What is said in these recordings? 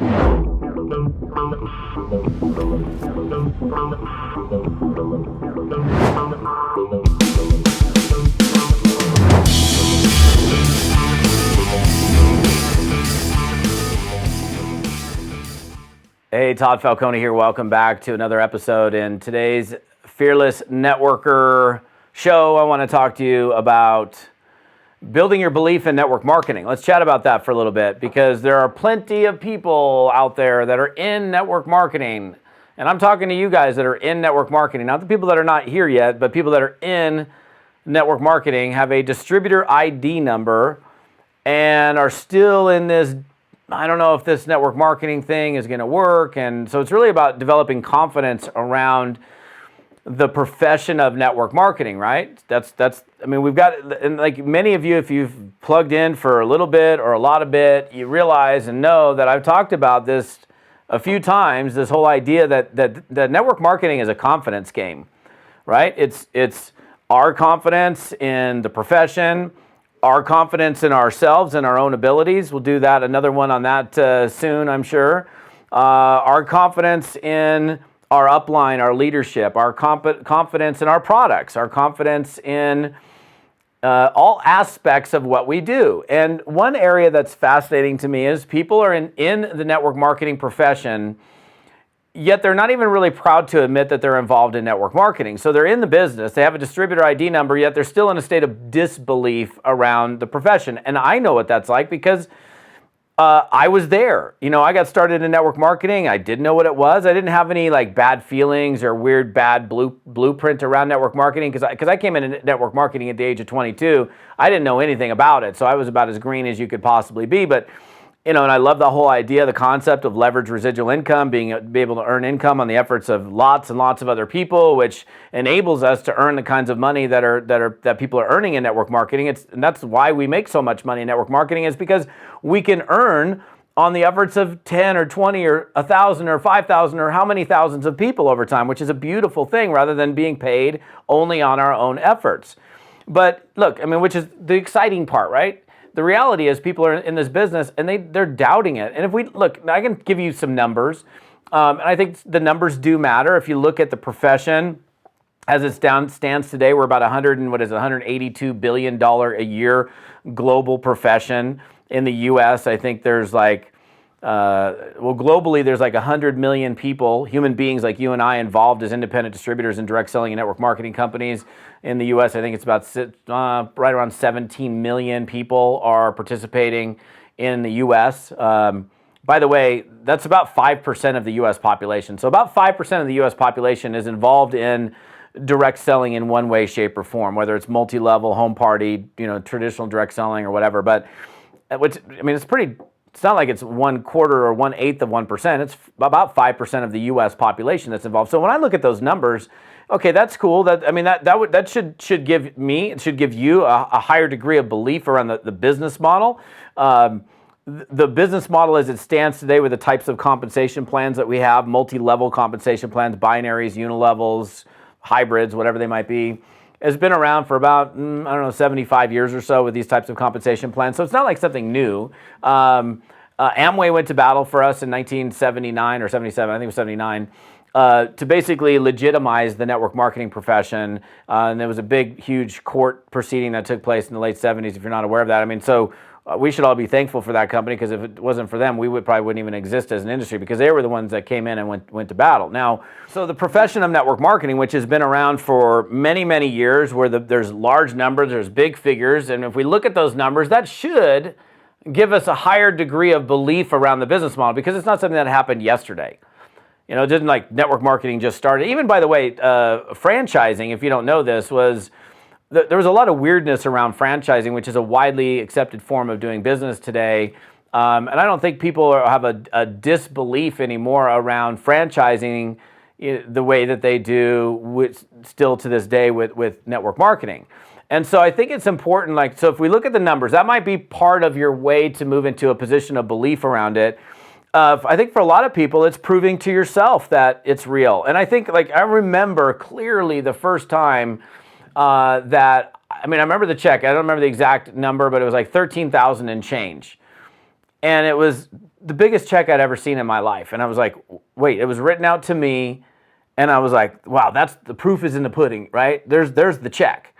Hey, Todd Falcone here. Welcome back to another episode. In today's Fearless Networker show, I want to talk to you about building your belief in network marketing. Let's chat about that for a little bit, because there are plenty of people out there that are in network marketing. And I'm talking to you guys that are in network marketing, not the people that are not here yet, but people that are in network marketing, have a distributor ID number and are still in this, I don't know if this network marketing thing is going to work. And so it's really about developing confidence around the profession of network marketing, right? I mean, we've got, and like many of you, if you've plugged in for a little bit or a lot of bit, you realize and know that I've talked about this a few times, this whole idea that network marketing is a confidence game, right? It's our confidence in the profession, our confidence in ourselves and our own abilities. We'll do that, another one on that soon, I'm sure. Our confidence in our upline, our leadership, our confidence in our products, our confidence in all aspects of what we do. And one area that's fascinating to me is people are in the network marketing profession, yet they're not even really proud to admit that they're involved in network marketing. So they're in the business, they have a distributor ID number, yet they're still in a state of disbelief around the profession. And I know what that's like, because I was there. You know, I got started in network marketing. I didn't know what it was. I didn't have any like bad feelings or weird bad blueprint around network marketing, because I came into network marketing at the age of 22. I didn't know anything about it, so I was about as green as you could possibly be. But you know, and I love the whole idea, the concept of leverage residual income, be able to earn income on the efforts of lots and lots of other people, which enables us to earn the kinds of money that people are earning in network marketing. And that's why we make so much money in network marketing, is because we can earn on the efforts of 10 or 20 or 1,000 or 5,000 or how many thousands of people over time, which is a beautiful thing, rather than being paid only on our own efforts. But look, I mean, which is the exciting part, right? The reality is people are in this business and they're doubting it. And if we look, I can give you some numbers. And I think the numbers do matter. If you look at the profession as it stands today, we're about $182 billion a year global profession. In the US, I think there's like, globally, there's like 100 million people, human beings like you and I, involved as independent distributors in direct selling and network marketing companies. In the US, I think it's about right around 17 million people are participating in the US. By the way, that's about 5% of the US population. So about 5% of the US population is involved in direct selling in one way, shape, or form, whether it's multi-level, home party, you know, traditional direct selling or whatever. But which, I mean, it's not like it's 1/4 or 1/8 of 1%. It's about 5% of the U.S. population that's involved. So when I look at those numbers, okay, that's cool. That should give me, it should give you a higher degree of belief around the business model. The business model as it stands today, with the types of compensation plans that we have, multi-level compensation plans, binaries, unilevels, hybrids, whatever they might be, has been around for about, 75 years or so with these types of compensation plans. So it's not like something new. Amway went to battle for us in 1979 or 77, I think it was 79, to basically legitimize the network marketing profession. And there was a big, huge court proceeding that took place in the late 70s, if you're not aware of that. I mean, so we should all be thankful for that company, because if it wasn't for them, we probably wouldn't even exist as an industry, because they were the ones that came in and went to battle. Now, so the profession of network marketing, which has been around for many, many years, where there's large numbers, there's big figures, and if we look at those numbers, that should give us a higher degree of belief around the business model, because it's not something that happened yesterday. You know, it didn't like network marketing just started. Even, by the way, franchising, if you don't know this, there was a lot of weirdness around franchising, which is a widely accepted form of doing business today. And I don't think people have a disbelief anymore around franchising the way that they do still to this day with network marketing. And so I think it's important, so if we look at the numbers, that might be part of your way to move into a position of belief around it. I think for a lot of people, it's proving to yourself that it's real. And I think, I remember clearly the first time I remember the check. I don't remember the exact number, but it was like $13,000 and change. And it was the biggest check I'd ever seen in my life. And I was like, wait, it was written out to me. And I was like, wow, that's the proof is in the pudding, right? There's the check.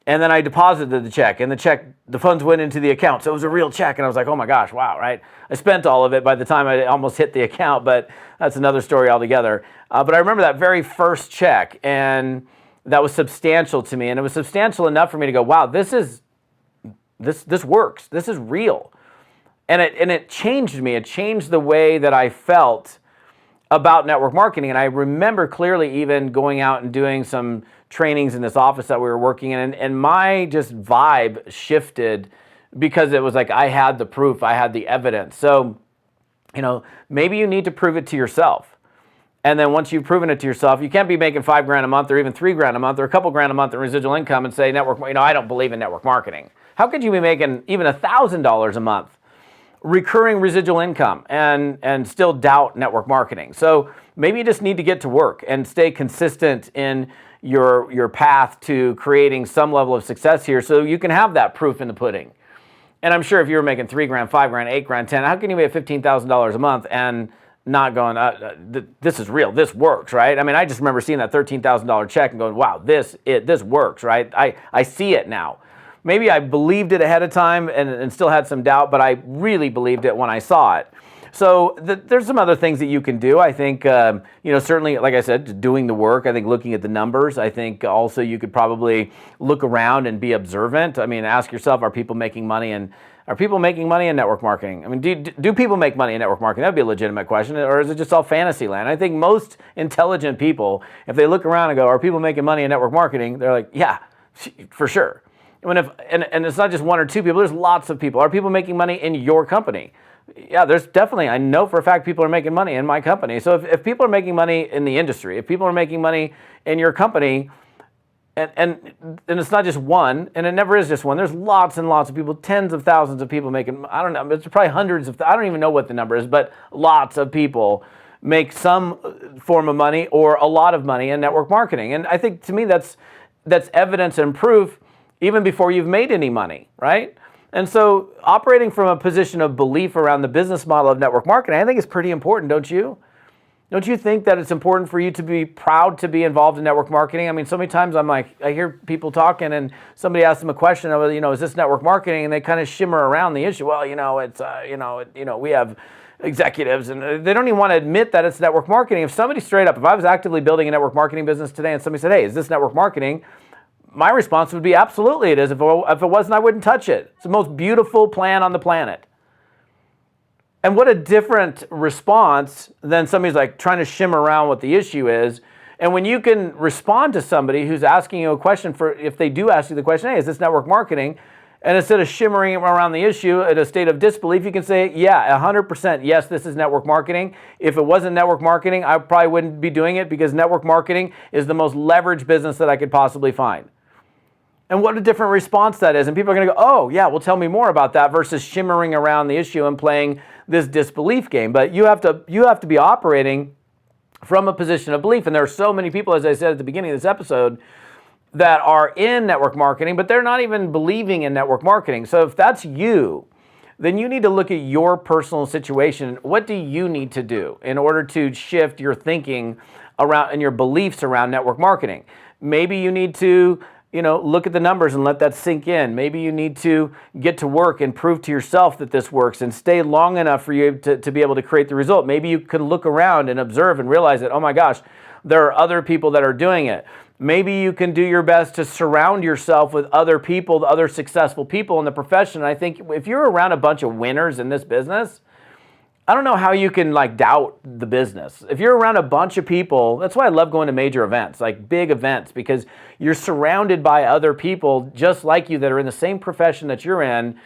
And then I deposited the check, and the funds went into the account. So it was a real check. And I was like, oh my gosh, wow, right? I spent all of it by the time I almost hit the account, but that's another story altogether. But I remember that very first check, and that was substantial to me. And it was substantial enough for me to go, wow, this works. This is real. And it changed me. It changed the way that I felt about network marketing. And I remember clearly even going out and doing some trainings in this office that we were working in, and my just vibe shifted because it was like I had the proof, I had the evidence. So, maybe you need to prove it to yourself. And then once you've proven it to yourself, you can't be making $5,000 a month or even $3,000 a month or a couple grand a month in residual income and say I don't believe in network marketing. How could you be making even $1,000 a month recurring residual income and still doubt network marketing? So maybe you just need to get to work and stay consistent in your path to creating some level of success here so you can have that proof in the pudding. And I'm sure if you were making $3,000, $5,000, $8,000, $10,000, how can you make $15,000 a month and not going, this is real, this works, right? I mean, I just remember seeing that $13,000 check and going, wow, this works, right? I see it now. Maybe I believed it ahead of time and still had some doubt, but I really believed it when I saw it. So there's some other things that you can do. I think, certainly, like I said, doing the work. I think looking at the numbers. I think also you could probably look around and be observant. I mean, ask yourself, are people making money in network marketing? I mean, do people make money in network marketing? That'd be a legitimate question. Or is it just all fantasy land? I think most intelligent people, if they look around and go, are people making money in network marketing? They're like, yeah, for sure. And it's not just one or two people, there's lots of people. Are people making money in your company? Yeah, there's definitely, I know for a fact people are making money in my company. So if people are making money in the industry, if people are making money in your company, and it's not just one, and it never is just one, there's lots and lots of people, tens of thousands of people making, I don't know, it's probably hundreds of, I don't even know what the number is, but lots of people make some form of money or a lot of money in network marketing. And I think to me that's evidence and proof even before you've made any money, right? And so operating from a position of belief around the business model of network marketing, I think is pretty important, don't you? Don't you think that it's important for you to be proud to be involved in network marketing? I mean, so many times I hear people talking and somebody asks them a question of, is this network marketing? And they kind of shimmer around the issue. Well, we have executives and they don't even want to admit that it's network marketing. If I was actively building a network marketing business today and somebody said, hey, is this network marketing? My response would be absolutely it is. If it wasn't, I wouldn't touch it. It's the most beautiful plan on the planet. And what a different response than somebody's like trying to shimmer around what the issue is. And when you can respond to somebody who's asking you a question, if they do ask you the question, hey, is this network marketing? And instead of shimmering around the issue in a state of disbelief, you can say, yeah, 100%, yes, this is network marketing. If it wasn't network marketing, I probably wouldn't be doing it because network marketing is the most leveraged business that I could possibly find. And what a different response that is. And people are going to go, oh, yeah, well, tell me more about that versus shimmering around the issue and playing this disbelief game. But you have to be operating from a position of belief. And there are so many people, as I said at the beginning of this episode, that are in network marketing, but they're not even believing in network marketing. So if that's you, then you need to look at your personal situation. What do you need to do in order to shift your thinking around and your beliefs around network marketing? Maybe you need to look at the numbers and let that sink in. Maybe you need to get to work and prove to yourself that this works and stay long enough for you to be able to create the result. Maybe you can look around and observe and realize that, oh my gosh, there are other people that are doing it. Maybe you can do your best to surround yourself with other people, other successful people in the profession. And I think if you're around a bunch of winners in this business, I don't know how you can doubt the business. If you're around a bunch of people, that's why I love going to major events, like big events, because you're surrounded by other people just like you that are in the same profession that you're in,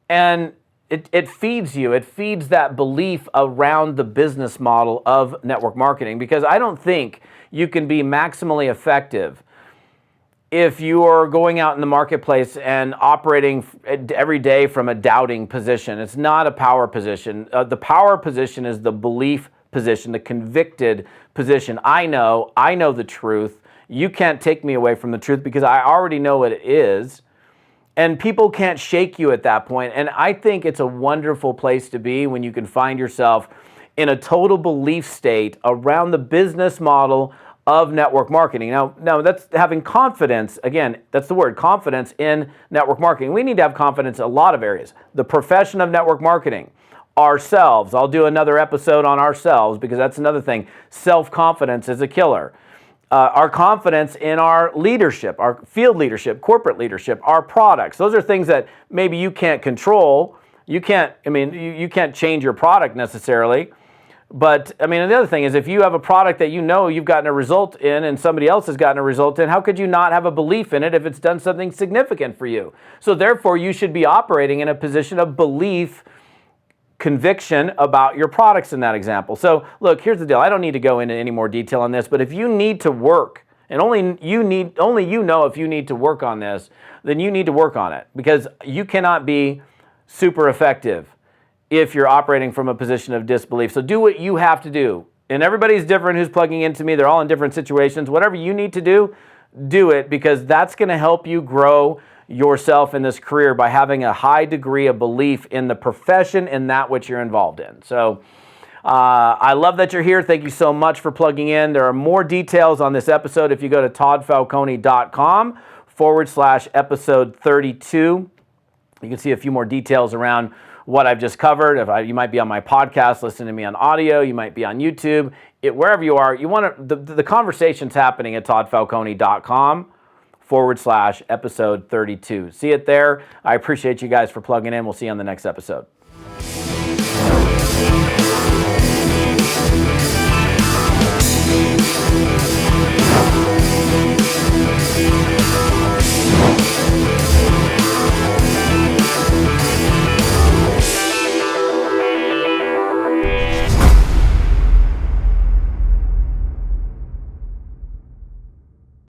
and it feeds you. It feeds that belief around the business model of network marketing, because I don't think you can be maximally effective if you are going out in the marketplace and operating every day from a doubting position. It's not a power position. The power position is the belief position, the convicted position. I know the truth. You can't take me away from the truth because I already know what it is. And people can't shake you at that point. And I think it's a wonderful place to be when you can find yourself in a total belief state around the business model of network marketing. Now that's having confidence. Again, that's the word, confidence in network marketing. We need to have confidence in a lot of areas. The profession of network marketing, ourselves. I'll do another episode on ourselves because that's another thing. Self-confidence is a killer. Our confidence in our leadership, our field leadership, corporate leadership, our products. Those are things that maybe you can't control. You can't change your product necessarily. But the other thing is if you have a product that you know you've gotten a result in and somebody else has gotten a result in, how could you not have a belief in it if it's done something significant for you? So therefore, you should be operating in a position of belief, conviction about your products in that example. So look, here's the deal. I don't need to go into any more detail on this, but if you need to work, and only you know if you need to work on this, then you need to work on it, because you cannot be super effective if you're operating from a position of disbelief. So do what you have to do. And everybody's different who's plugging into me. They're all in different situations. Whatever you need to do, do it, because that's going to help you grow yourself in this career by having a high degree of belief in the profession and that which you're involved in. So I love that you're here. Thank you so much for plugging in. There are more details on this episode if you go to toddfalcone.com/episode 32. You can see a few more details around what I've just covered. You might be on my podcast, listening to me on audio. You might be on YouTube. Wherever you are, you want to, the conversation's happening at toddfalcone.com/episode 32. See it there. I appreciate you guys for plugging in. We'll see you on the next episode.